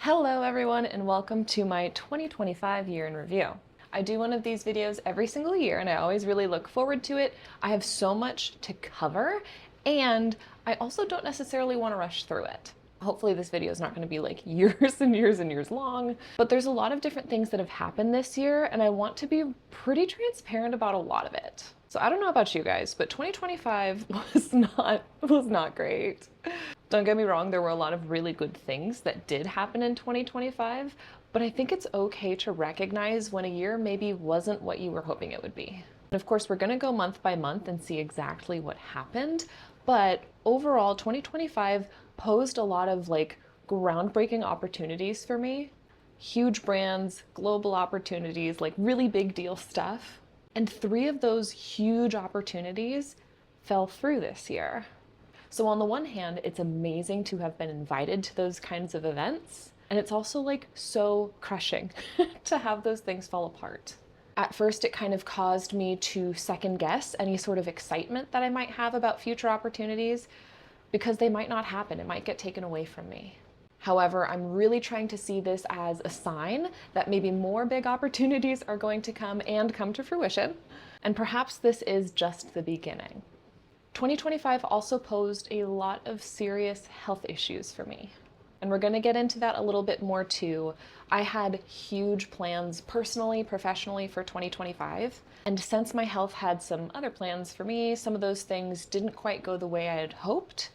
Hello everyone and welcome to my 2025 year in review. I do one of these videos every single year and I always really look forward to it. I have so much to cover and I also don't necessarily want to rush through it. Hopefully this video is not going to be like years and years and years long, but there's a lot of different things that have happened this year and I want to be pretty transparent about a lot of it. So I don't know about you guys, but 2025 was not great. Don't get me wrong, there were a lot of really good things that did happen in 2025, but I think it's okay to recognize when a year maybe wasn't what you were hoping it would be. And of course, we're gonna go month by month and see exactly what happened, but overall, 2025 posed a lot of like groundbreaking opportunities for me. Huge brands, global opportunities, like really big deal stuff. And 3 of those huge opportunities fell through this year. So on the one hand, it's amazing to have been invited to those kinds of events. And it's also like so crushing to have those things fall apart. At first, it kind of caused me to second guess any sort of excitement that I might have about future opportunities because they might not happen. It might get taken away from me. However, I'm really trying to see this as a sign that maybe more big opportunities are going to come and come to fruition. And perhaps this is just the beginning. 2025 also posed a lot of serious health issues for me. And we're going to get into that a little bit more too. I had huge plans personally, professionally for 2025. And since my health had some other plans for me, some of those things didn't quite go the way I had hoped.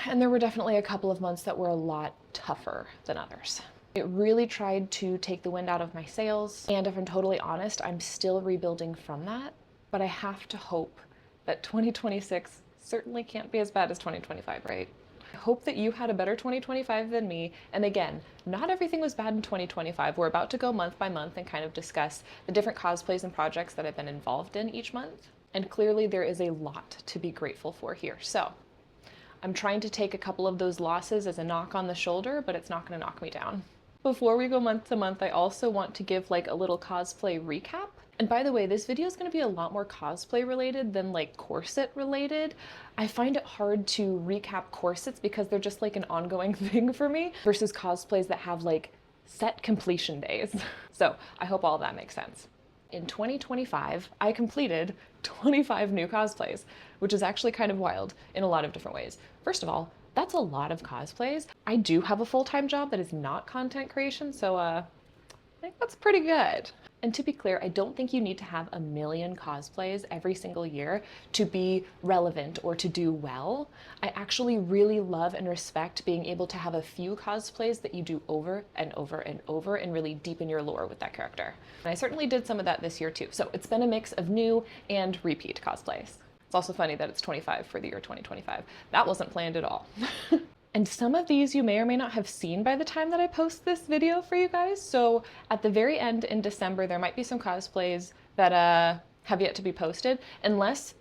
And there were definitely a couple of months that were a lot tougher than others. It really tried to take the wind out of my sails. And if I'm totally honest, I'm still rebuilding from that. But I have to hope that 2026 certainly can't be as bad as 2025, right? I hope that you had a better 2025 than me. And again, not everything was bad in 2025. We're about to go month by month and kind of discuss the different cosplays and projects that I've been involved in each month. And clearly there is a lot to be grateful for here. So I'm trying to take a couple of those losses as a knock on the shoulder, but it's not going to knock me down. Before we go month to month, I also want to give like a little cosplay recap. And by the way, this video is going to be a lot more cosplay related than like corset related. I find it hard to recap corsets because they're just like an ongoing thing for me versus cosplays that have like set completion days. So I hope all of that makes sense. In 2025, I completed 25 new cosplays, which is actually kind of wild in a lot of different ways. First of all, that's a lot of cosplays. I do have a full-time job that is not content creation, so I think that's pretty good. And to be clear, I don't think you need to have a million cosplays every single year to be relevant or to do well. I actually really love and respect being able to have a few cosplays that you do over and over and over and really deepen your lore with that character. And I certainly did some of that this year too. So it's been a mix of new and repeat cosplays. It's also funny that it's 25 for the year 2025. That wasn't planned at all. And some of these you may or may not have seen by the time that I post this video for you guys. So at the very end in December, there might be some cosplays that have yet to be posted, unless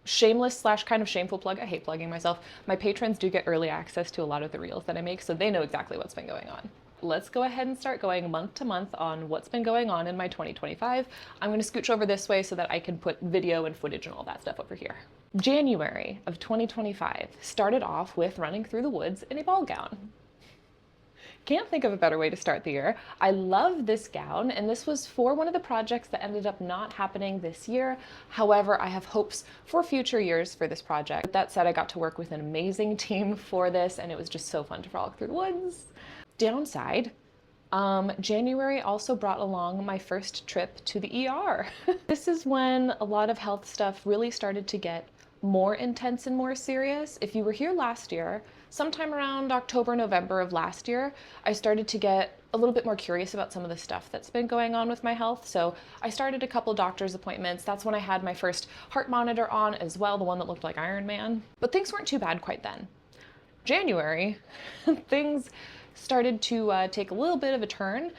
shameless / kind of shameful plug, I hate plugging myself, my patrons do get early access to a lot of the reels that I make, so they know exactly what's been going on. Let's go ahead and start going month to month on what's been going on in my 2025. I'm going to scooch over this way so that I can put video and footage and all that stuff over here. January of 2025 started off with running through the woods in a ball gown. Can't think of a better way to start the year. I love this gown, and this was for one of the projects that ended up not happening this year. However, I have hopes for future years for this project. With that said, I got to work with an amazing team for this, and it was just so fun to frolic through the woods. Downside, January also brought along my first trip to the ER. This is when a lot of health stuff really started to get more intense and more serious. If you were here last year, sometime around October, November of last year, I started to get a little bit more curious about some of the stuff that's been going on with my health. So I started a couple doctor's appointments. That's when I had my first heart monitor on as well, the one that looked like Iron Man. But things weren't too bad quite then. January, things started to take a little bit of a turn.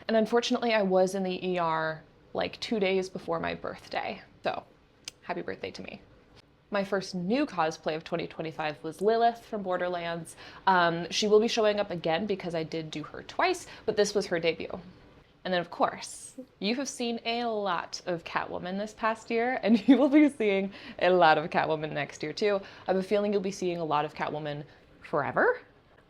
And unfortunately, I was in the ER like 2 days before my birthday. So happy birthday to me. My first new cosplay of 2025 was Lilith from Borderlands. She will be showing up again because I did do her twice, but this was her debut. And then of course, you have seen a lot of Catwoman this past year, and you will be seeing a lot of Catwoman next year too. I have a feeling you'll be seeing a lot of Catwoman forever.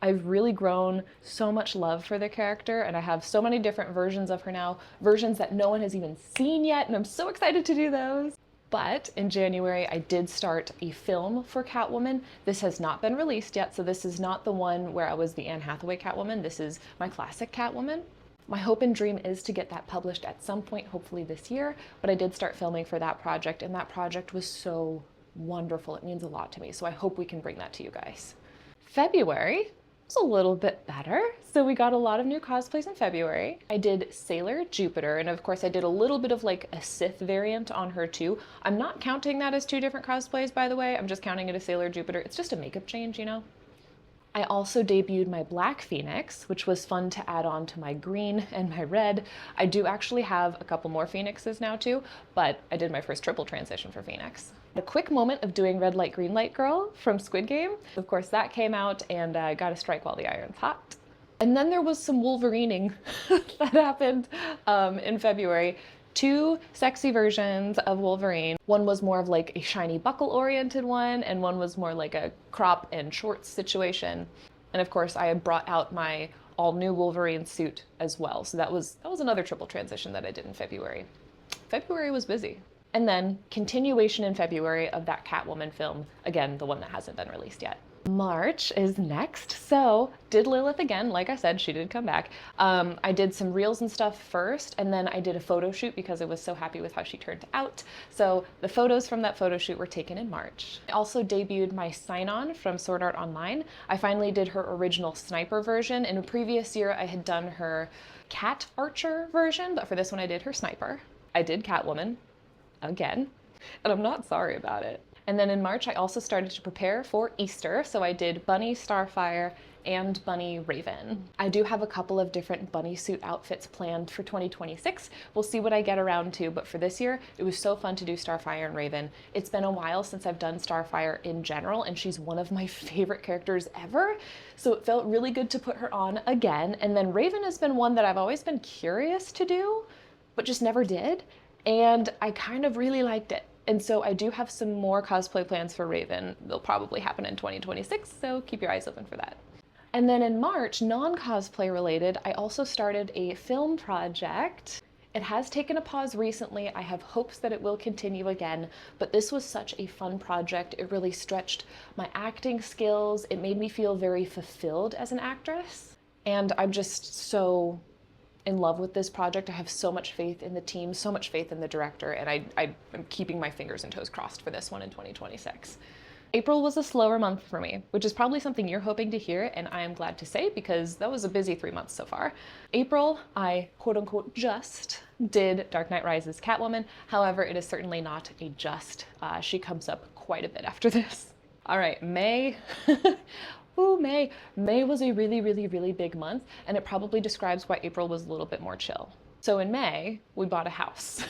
I've really grown so much love for the character, and I have so many different versions of her now, versions that no one has even seen yet, and I'm so excited to do those. But in January, I did start a film for Catwoman. This has not been released yet, so this is not the one where I was the Anne Hathaway Catwoman. This is my classic Catwoman. My hope and dream is to get that published at some point, hopefully this year, but I did start filming for that project, and that project was so wonderful. It means a lot to me, so I hope we can bring that to you guys. February was a little bit better. So we got a lot of new cosplays in February. I did Sailor Jupiter, and of course I did a little bit of like a Sith variant on her too. I'm not counting that as two different cosplays, by the way. I'm just counting it as Sailor Jupiter. It's just a makeup change, you know? I also debuted my Black Phoenix, which was fun to add on to my green and my red. I do actually have a couple more Phoenixes now too, but I did my first triple transition for Phoenix. A quick moment of doing Red Light, Green Light Girl from Squid Game. Of course, that came out, and got to strike while the iron's hot. And then there was some Wolverining that happened in February. Two sexy versions of Wolverine. One was more of like a shiny buckle oriented one, and one was more like a crop and shorts situation. And of course I had brought out my all new Wolverine suit as well. So that was another triple transition that I did in February. February was busy. And then continuation in February of that Catwoman film, again, the one that hasn't been released yet. March is next, so did Lilith again. Like I said, she did come back. I did some reels and stuff first, and then I did a photo shoot because I was so happy with how she turned out. So the photos from that photo shoot were taken in March. I also debuted my sign-on from Sword Art Online. I finally did her original sniper version. In a previous year, I had done her cat archer version, but for this one I did her sniper. I did Catwoman again, and I'm not sorry about it. And then in March, I also started to prepare for Easter. So I did Bunny Starfire and Bunny Raven. I do have a couple of different bunny suit outfits planned for 2026. We'll see what I get around to, but for this year, it was so fun to do Starfire and Raven. It's been a while since I've done Starfire in general, and she's one of my favorite characters ever. So it felt really good to put her on again. And then Raven has been one that I've always been curious to do, but just never did. And I kind of really liked it. And so I do have some more cosplay plans for Raven. They'll probably happen in 2026, so keep your eyes open for that. And then in March, non-cosplay related, I also started a film project. It has taken a pause recently. I have hopes that it will continue again, but this was such a fun project. It really stretched my acting skills. It made me feel very fulfilled as an actress. And I'm just so in love with this project. I have so much faith in the team, so much faith in the director, and I am keeping my fingers and toes crossed for this one in 2026. April was a slower month for me, which is probably something you're hoping to hear, and I am glad to say because that was a busy 3 months so far. April, I quote unquote just did Dark Knight Rises Catwoman. However, it is certainly not a just. She comes up quite a bit after this. All right, May. Ooh, May. May was a really, really, really big month, and it probably describes why April was a little bit more chill. So in May, we bought a house,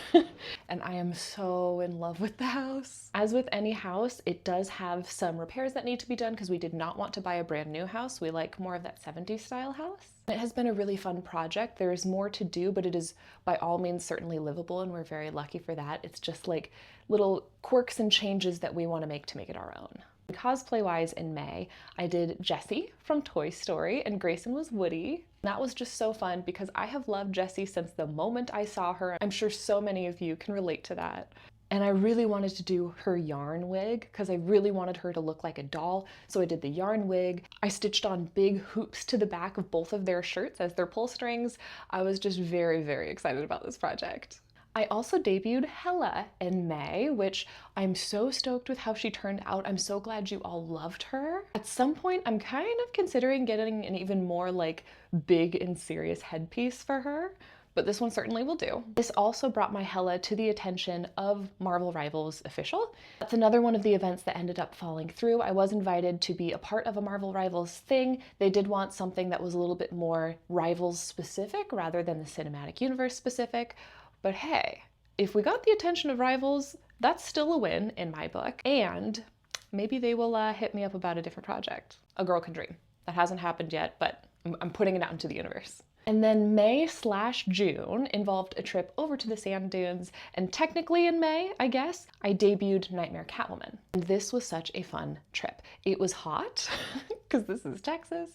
and I am so in love with the house. As with any house, it does have some repairs that need to be done because we did not want to buy a brand new house. We like more of that 70s style house. It has been a really fun project. There is more to do, but it is by all means certainly livable, and we're very lucky for that. It's just like little quirks and changes that we want to make it our own. Cosplay-wise in May, I did Jessie from Toy Story, and Grayson was Woody. That was just so fun because I have loved Jessie since the moment I saw her. I'm sure so many of you can relate to that. And I really wanted to do her yarn wig because I really wanted her to look like a doll. So I did the yarn wig. I stitched on big hoops to the back of both of their shirts as their pull strings. I was just very, very excited about this project. I also debuted Hela in May, which I'm so stoked with how she turned out. I'm so glad you all loved her. At some point, I'm kind of considering getting an even more like big and serious headpiece for her, but this one certainly will do. This also brought my Hela to the attention of Marvel Rivals Official. That's another one of the events that ended up falling through. I was invited to be a part of a Marvel Rivals thing. They did want something that was a little bit more Rivals specific rather than the cinematic universe specific. But hey, if we got the attention of Rivals, that's still a win in my book. And maybe they will hit me up about a different project. A girl can dream. That hasn't happened yet, but I'm putting it out into the universe. And then May/June involved a trip over to the sand dunes, and technically in May, I guess, I debuted Nightmare Catwoman. And this was such a fun trip. It was hot, because this is Texas,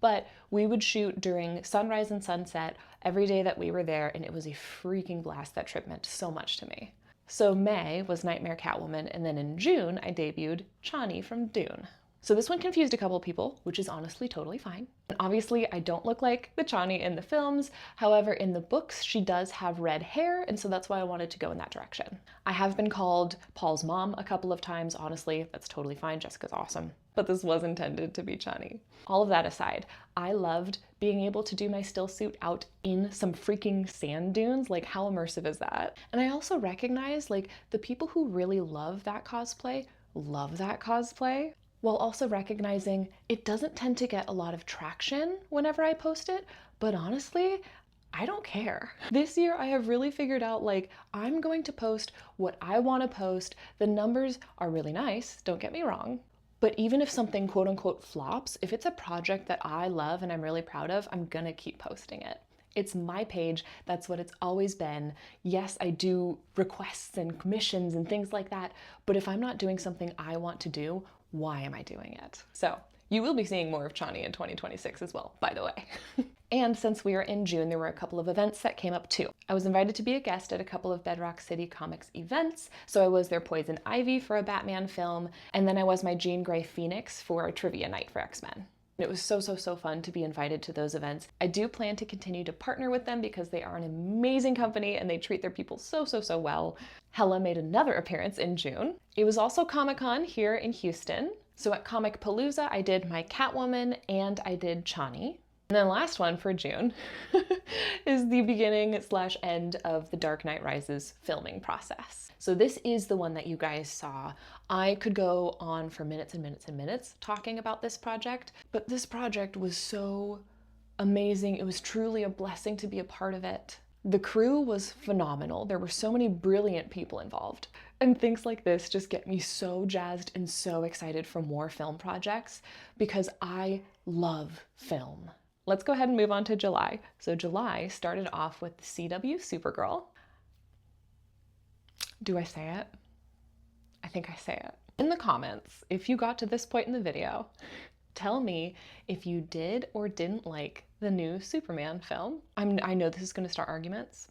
but we would shoot during sunrise and sunset every day that we were there, and it was a freaking blast. That trip meant so much to me. So May was Nightmare Catwoman, and then in June, I debuted Chani from Dune. So this one confused a couple people, which is honestly totally fine. And obviously I don't look like the Chani in the films. However, in the books, she does have red hair, and so that's why I wanted to go in that direction. I have been called Paul's mom a couple of times. Honestly, that's totally fine. Jessica's awesome. But this was intended to be Chani. All of that aside, I loved being able to do my still suit out in some freaking sand dunes. Like, how immersive is that? And I also recognize, like, the people who really love that cosplay, while also recognizing it doesn't tend to get a lot of traction whenever I post it, but honestly, I don't care. This year I have really figured out, like, I'm going to post what I want to post. The numbers are really nice, don't get me wrong, but even if something quote unquote flops, if it's a project that I love and I'm really proud of, I'm gonna keep posting it. It's my page, that's what it's always been. Yes, I do requests and commissions and things like that, but if I'm not doing something I want to do, why am I doing it? So you will be seeing more of Chani in 2026 as well, by the way. And since we are in June, there were a couple of events that came up too. I was invited to be a guest at a couple of Bedrock City Comics events. So I was their Poison Ivy for a Batman film, and then I was my Jean Grey Phoenix for a trivia night for X-Men. It was so fun to be invited to those events. I do plan to continue to partner with them because they are an amazing company and they treat their people so well. Hella made another appearance in June. It was also Comic-Con here in Houston. So at Comic Palooza, I did my Catwoman and I did Chani. And then last one for June is the beginning/end of the Dark Knight Rises filming process. So this is the one that you guys saw. I could go on for minutes and minutes and minutes talking about this project, but this project was so amazing. It was truly a blessing to be a part of it. The crew was phenomenal. There were so many brilliant people involved. And things like this just get me so jazzed and so excited for more film projects because I love film. Let's go ahead and move on to July. So July started off with the CW Supergirl. Do I say it? I think I say it. In the comments, if you got to this point in the video, tell me if you did or didn't like the new Superman film. I know this is going to start arguments.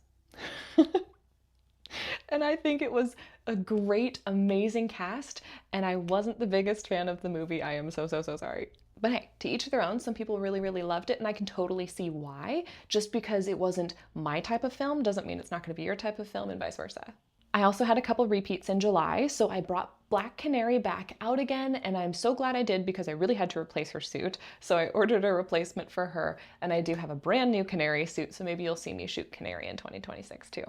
And I think it was a great, amazing cast, and I wasn't the biggest fan of the movie. I am so sorry. But hey, to each their own. Some people really loved it, and I can totally see why. Just because it wasn't my type of film doesn't mean it's not going to be your type of film, and vice versa. I also had a couple repeats in July, so I brought Black Canary back out again, and I'm so glad I did because I really had to replace her suit. So I ordered a replacement for her, and I do have a brand new Canary suit, so maybe you'll see me shoot Canary in 2026 too.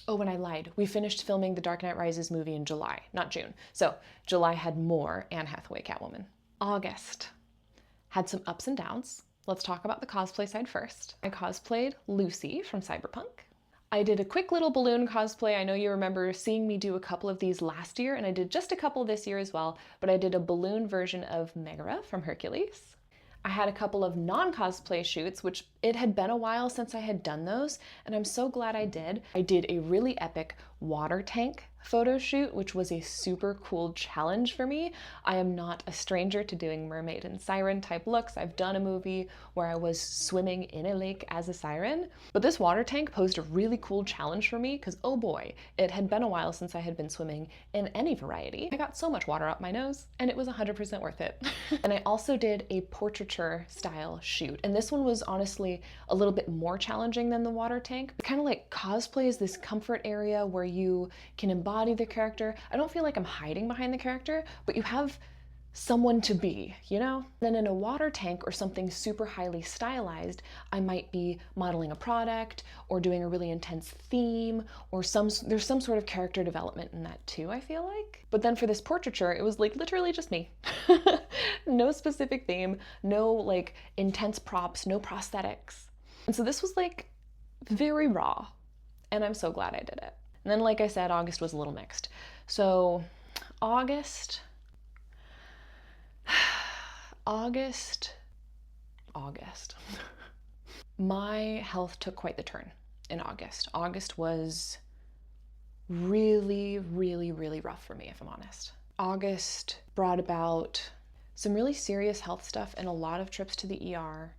Oh, and I lied. We finished filming the Dark Knight Rises movie in July, not June. So July had more Anne Hathaway Catwoman. August had some ups and downs. Let's talk about the cosplay side first. I cosplayed Lucy from Cyberpunk. I did a quick little balloon cosplay. I know you remember seeing me do a couple of these last year, and I did just a couple this year as well, but I did a balloon version of Megara from Hercules. I had a couple of non-cosplay shoots, which it had been a while since I had done those, and I'm so glad I did. I did a really epic water tank photo shoot, which was a super cool challenge for me. I am not a stranger to doing mermaid and siren type looks. I've done a movie where I was swimming in a lake as a siren, but this water tank posed a really cool challenge for me because, oh boy, it had been a while since I had been swimming in any variety. I got so much water up my nose, and it was 100% worth it. And I also did a portraiture style shoot, and this one was honestly a little bit more challenging than the water tank. Kind of like cosplay is this comfort area where you can embody the character. I don't feel like I'm hiding behind the character, but you have someone to be, you know? Then in a water tank or something super highly stylized, I might be modeling a product or doing a really intense theme or there's some sort of character development in that too, I feel like. But then for this portraiture, it was like literally just me. No specific theme, no like intense props, no prosthetics. And so this was like very raw, and I'm so glad I did it. And then, like I said, August was a little mixed. So August. My health took quite the turn in August. August was really, really, really rough for me, if I'm honest. August brought about some really serious health stuff and a lot of trips to the ER.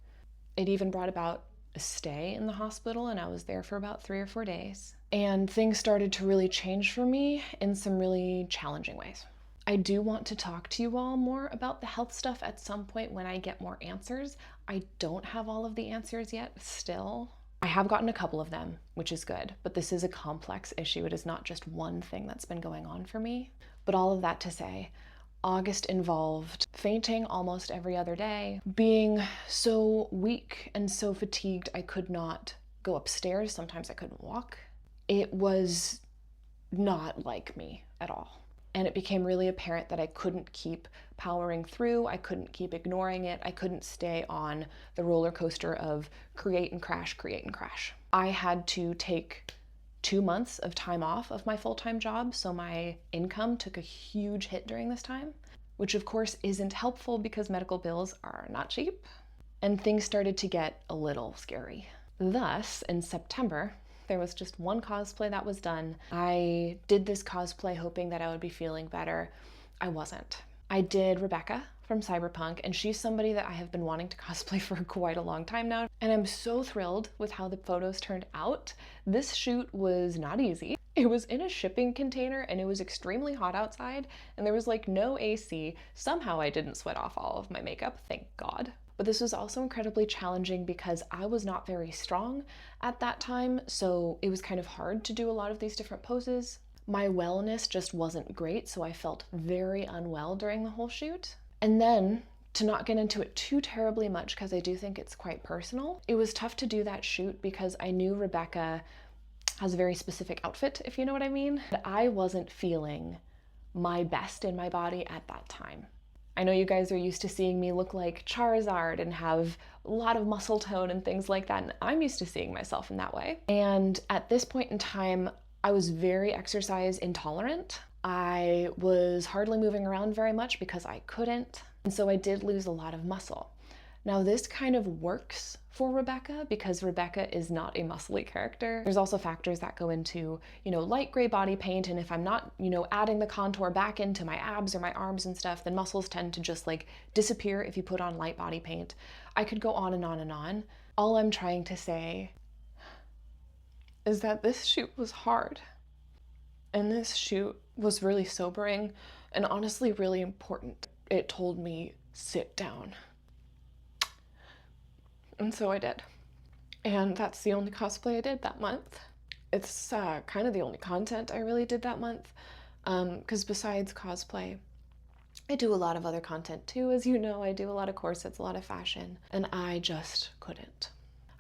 It even brought about a stay in the hospital, and I was there for about 3 or 4 days. And things started to really change for me in some really challenging ways. I do want to talk to you all more about the health stuff at some point when I get more answers. I don't have all of the answers yet still. I have gotten a couple of them, which is good, but this is a complex issue. It is not just one thing that's been going on for me. But all of that to say, August involved fainting almost every other day, being so weak and so fatigued I could not go upstairs. Sometimes I couldn't walk. It was not like me at all. And it became really apparent that I couldn't keep powering through. I couldn't keep ignoring it. I couldn't stay on the roller coaster of create and crash, create and crash. I had to take 2 months of time off of my full-time job, so my income took a huge hit during this time, which of course isn't helpful because medical bills are not cheap. And things started to get a little scary. Thus, in September, there was just one cosplay that was done. I did this cosplay hoping that I would be feeling better. I wasn't. I did Rebecca from Cyberpunk, and she's somebody that I have been wanting to cosplay for quite a long time now. And I'm so thrilled with how the photos turned out. This shoot was not easy. It was in a shipping container and it was extremely hot outside and there was like no AC. Somehow I didn't sweat off all of my makeup, thank God. But this was also incredibly challenging because I was not very strong at that time, so it was kind of hard to do a lot of these different poses. My wellness just wasn't great, so I felt very unwell during the whole shoot. And then, to not get into it too terribly much because I do think it's quite personal, it was tough to do that shoot because I knew Rebecca has a very specific outfit, if you know what I mean. I wasn't feeling my best in my body at that time. I know you guys are used to seeing me look like Charizard and have a lot of muscle tone and things like that, and I'm used to seeing myself in that way. And at this point in time, I was very exercise intolerant. I was hardly moving around very much because I couldn't, and so I did lose a lot of muscle. Now this kind of works for Rebecca because Rebecca is not a muscly character. There's also factors that go into, light gray body paint, and if I'm not, adding the contour back into my abs or my arms and stuff, then muscles tend to just like disappear if you put on light body paint. I could go on and on and on. All I'm trying to say is that this shoot was hard. And this shoot was really sobering and honestly really important. It told me, sit down. And so I did. And that's the only cosplay I did that month. It's kind of the only content I really did that month. Because besides cosplay, I do a lot of other content too. As you know, I do a lot of corsets, a lot of fashion, and I just couldn't.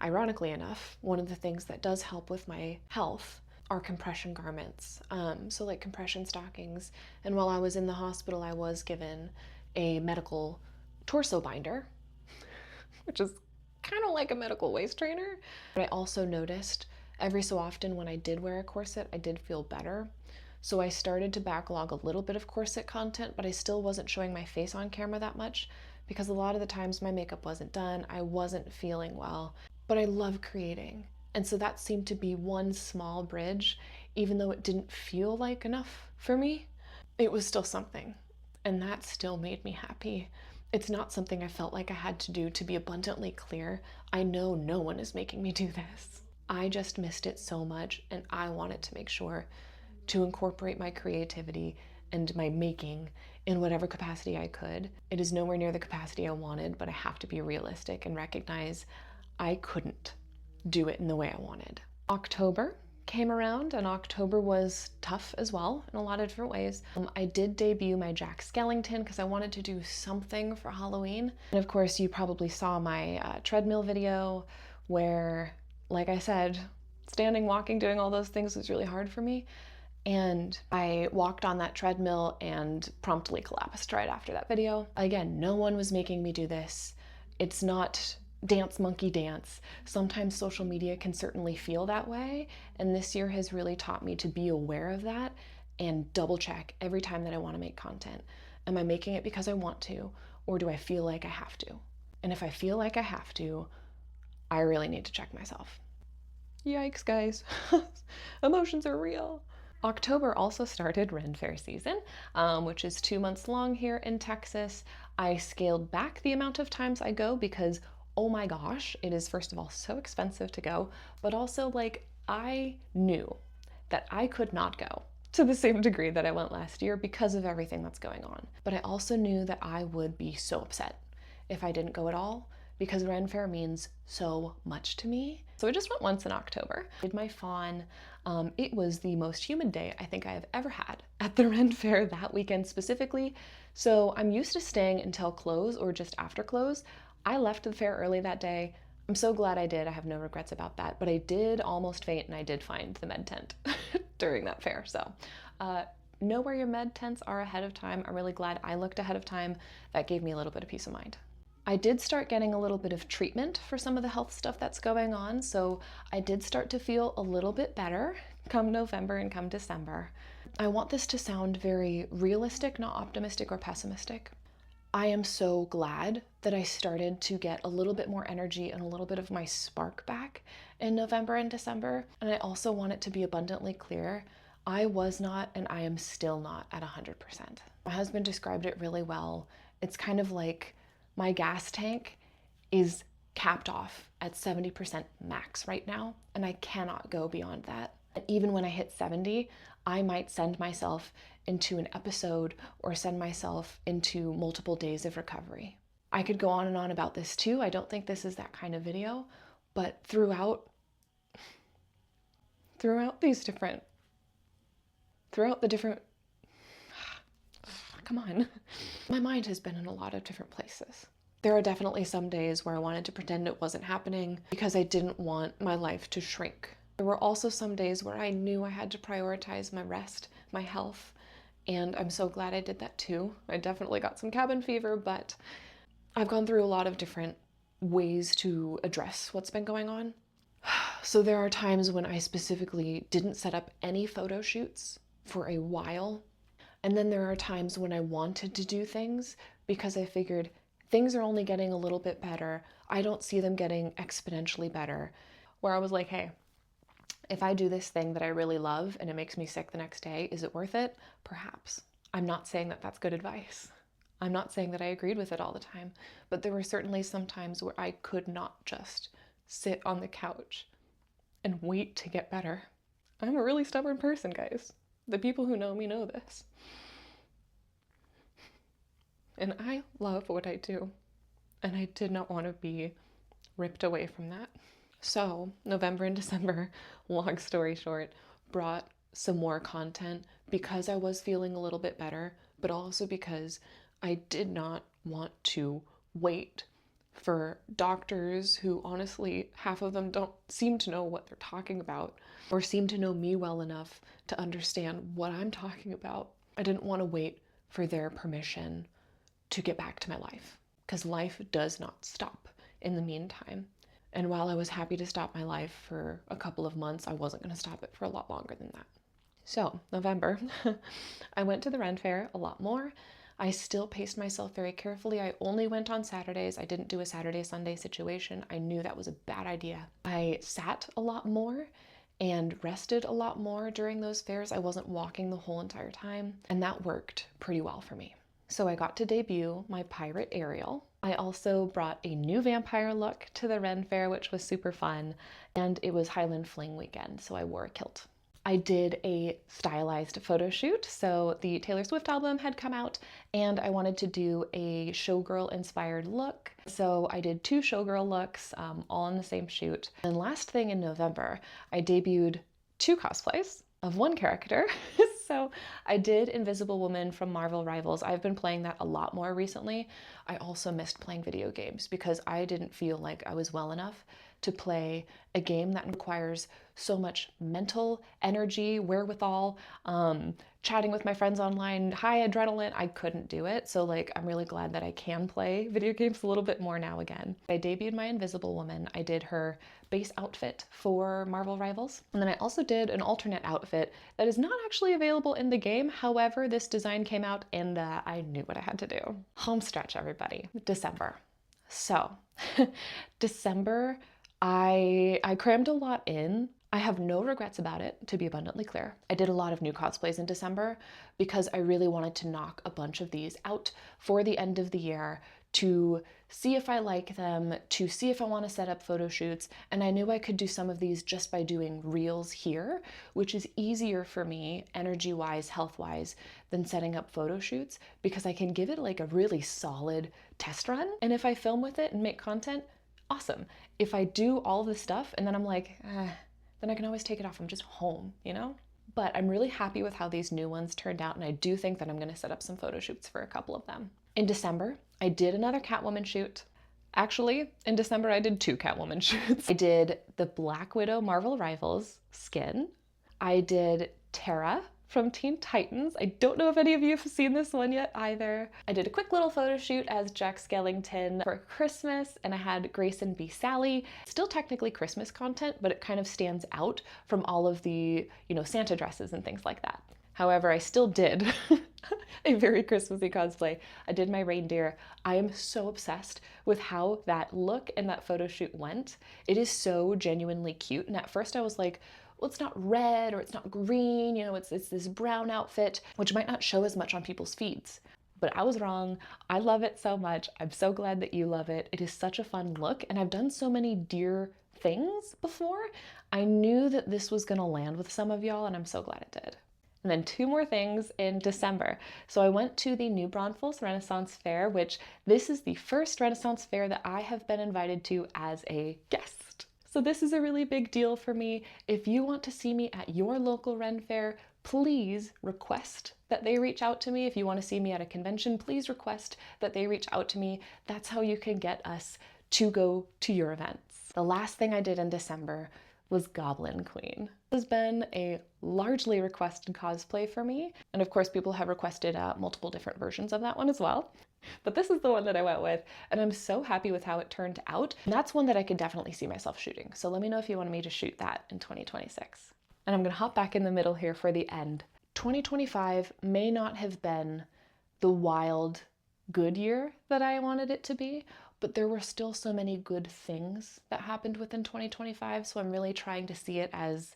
Ironically enough, one of the things that does help with my health are compression garments. So like compression stockings. And while I was in the hospital, I was given a medical torso binder, which is kind of like a medical waist trainer. But I also noticed every so often when I did wear a corset, I did feel better. So I started to backlog a little bit of corset content, but I still wasn't showing my face on camera that much because a lot of the times my makeup wasn't done, I wasn't feeling well, but I love creating. And so that seemed to be one small bridge, even though it didn't feel like enough for me, it was still something. And that still made me happy. It's not something I felt like I had to do. To be abundantly clear, I know no one is making me do this. I just missed it so much, and I wanted to make sure to incorporate my creativity and my making in whatever capacity I could. It is nowhere near the capacity I wanted, but I have to be realistic and recognize I couldn't do it in the way I wanted. October came around, and October was tough as well in a lot of different ways. I did debut my Jack Skellington because I wanted to do something for Halloween. And of course, you probably saw my treadmill video where, like I said, standing, walking, doing all those things was really hard for me. And I walked on that treadmill and promptly collapsed right after that video. Again, no one was making me do this. It's not dance monkey dance. Sometimes social media can certainly feel that way, and this year has really taught me to be aware of that and double check every time that I want to make content. Am I making it because I want to, or do I feel like I have to? And if I feel like I have to, I really need to check myself. Yikes, guys. Emotions are real. October also started Ren Fair season, which is 2 months long here in Texas. I scaled back the amount of times I go because, oh my gosh, it is first of all so expensive to go, but also like I knew that I could not go to the same degree that I went last year because of everything that's going on. But I also knew that I would be so upset if I didn't go at all because Ren Fair means so much to me. So I just went once in October. Did my fawn. It was the most humid day I think I have ever had at the Ren Fair that weekend specifically. So I'm used to staying until close or just after close. I left the fair early that day. I'm so glad I did. I have no regrets about that. But I did almost faint and I did find the med tent during that fair. So know where your med tents are ahead of time. I'm really glad I looked ahead of time. That gave me a little bit of peace of mind. I did start getting a little bit of treatment for some of the health stuff that's going on, so I did start to feel a little bit better come November and come December. I want this to sound very realistic, not optimistic or pessimistic. I am so glad that I started to get a little bit more energy and a little bit of my spark back in November and December, and I also want it to be abundantly clear, I was not and I am still not at 100%. My husband described it really well. It's kind of like my gas tank is capped off at 70% max right now, and I cannot go beyond that. And even when I hit 70, I might send myself into an episode or send myself into multiple days of recovery. I could go on and on about this too. I don't think this is that kind of video, but throughout the different come on. My mind has been in a lot of different places. There are definitely some days where I wanted to pretend it wasn't happening because I didn't want my life to shrink. There were also some days where I knew I had to prioritize my rest, my health, and I'm so glad I did that too. I definitely got some cabin fever, but I've gone through a lot of different ways to address what's been going on. So there are times when I specifically didn't set up any photo shoots for a while. And then there are times when I wanted to do things because I figured things are only getting a little bit better. I don't see them getting exponentially better. Where I was like, hey, if I do this thing that I really love and it makes me sick the next day, is it worth it? Perhaps. I'm not saying that that's good advice. I'm not saying that I agreed with it all the time, but there were certainly some times where I could not just sit on the couch and wait to get better. I'm a really stubborn person, guys. The people who know me know this. And I love what I do. And I did not want to be ripped away from that. So November and December, long story short, brought some more content because I was feeling a little bit better, but also because I did not want to wait for doctors who honestly, half of them don't seem to know what they're talking about or seem to know me well enough to understand what I'm talking about. I didn't want to wait for their permission to get back to my life because life does not stop in the meantime. And while I was happy to stop my life for a couple of months, I wasn't going to stop it for a lot longer than that. So November, I went to the Ren Fair a lot more. I still paced myself very carefully. I only went on Saturdays. I didn't do a Saturday-Sunday situation. I knew that was a bad idea. I sat a lot more and rested a lot more during those fairs. I wasn't walking the whole entire time, and that worked pretty well for me. So I got to debut my pirate Ariel. I also brought a new vampire look to the Ren Fair, which was super fun, and it was Highland Fling weekend, so I wore a kilt. I did a stylized photo shoot. So the Taylor Swift album had come out and I wanted to do a showgirl inspired look. So I did 2 showgirl looks, all in the same shoot. And last thing in November, I debuted 2 cosplays of 1 character. So I did Invisible Woman from Marvel Rivals. I've been playing that a lot more recently. I also missed playing video games because I didn't feel like I was well enough to play a game that requires so much mental energy, wherewithal, chatting with my friends online, high adrenaline. I couldn't do it. So like, I'm really glad that I can play video games a little bit more now again. I debuted my Invisible Woman. I did her base outfit for Marvel Rivals. And then I also did an alternate outfit that is not actually available in the game. However, this design came out and I knew what I had to do. Home stretch, everybody. December. So December, I crammed a lot in. I have no regrets about it, to be abundantly clear. I did a lot of new cosplays in December because I really wanted to knock a bunch of these out for the end of the year to see if I like them, to see if I want to set up photo shoots. And I knew I could do some of these just by doing reels here, which is easier for me energy-wise, health-wise, than setting up photo shoots because I can give it like a really solid test run. And if I film with it and make content, awesome. If I do all this stuff and then I'm like, then I can always take it off. I'm just home, you know? But I'm really happy with how these new ones turned out, and I do think that I'm gonna set up some photo shoots for a couple of them. In December, I did another Catwoman shoot. Actually, in December, I did 2 Catwoman shoots. I did the Black Widow Marvel Rivals skin. I did Tara from Teen Titans. I don't know if any of you have seen this one yet either. I did a quick little photo shoot as Jack Skellington for Christmas, and I had Grayson be Sally. Still technically Christmas content, but it kind of stands out from all of the, Santa dresses and things like that. However, I still did a very Christmassy cosplay. I did my reindeer. I am so obsessed with how that look and that photo shoot went. It is so genuinely cute. And at first I was like, well, it's not red or it's not green, it's this brown outfit, which might not show as much on people's feeds. But I was wrong. I love it so much. I'm so glad that you love it. It is such a fun look, and I've done so many deer things before. I knew that this was gonna land with some of y'all, and I'm so glad it did. And then 2 more things in December. So I went to the New Braunfels Renaissance Fair, which this is the first Renaissance Fair that I have been invited to as a guest. So this is a really big deal for me. If you want to see me at your local Ren Fair, please request that they reach out to me. If you want to see me at a convention, please request that they reach out to me. That's how you can get us to go to your events. The last thing I did in December was Goblin Queen. This has been a largely requested cosplay for me. And of course, people have requested multiple different versions of that one as well. But this is the one that I went with, and I'm so happy with how it turned out. And that's one that I could definitely see myself shooting. So let me know if you want me to shoot that in 2026. And I'm gonna hop back in the middle here for the end. 2025 may not have been the wild, good year that I wanted it to be, but there were still so many good things that happened within 2025, so I'm really trying to see it as,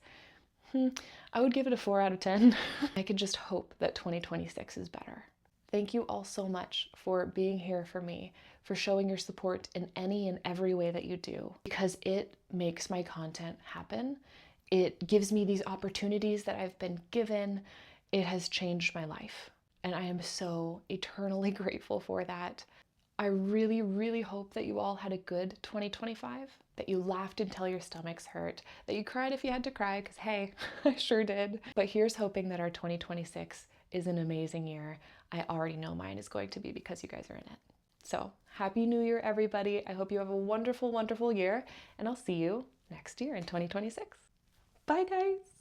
I would give it a 4 out of 10. I could just hope that 2026 is better. Thank you all so much for being here for me, for showing your support in any and every way that you do, because it makes my content happen. It gives me these opportunities that I've been given. It has changed my life, and I am so eternally grateful for that. I really, really hope that you all had a good 2025, that you laughed until your stomachs hurt, that you cried if you had to cry, because hey, I sure did. But here's hoping that our 2026 is an amazing year. I already know mine is going to be because you guys are in it. So Happy New Year, everybody. I hope you have a wonderful, wonderful year, and I'll see you next year in 2026. Bye, guys.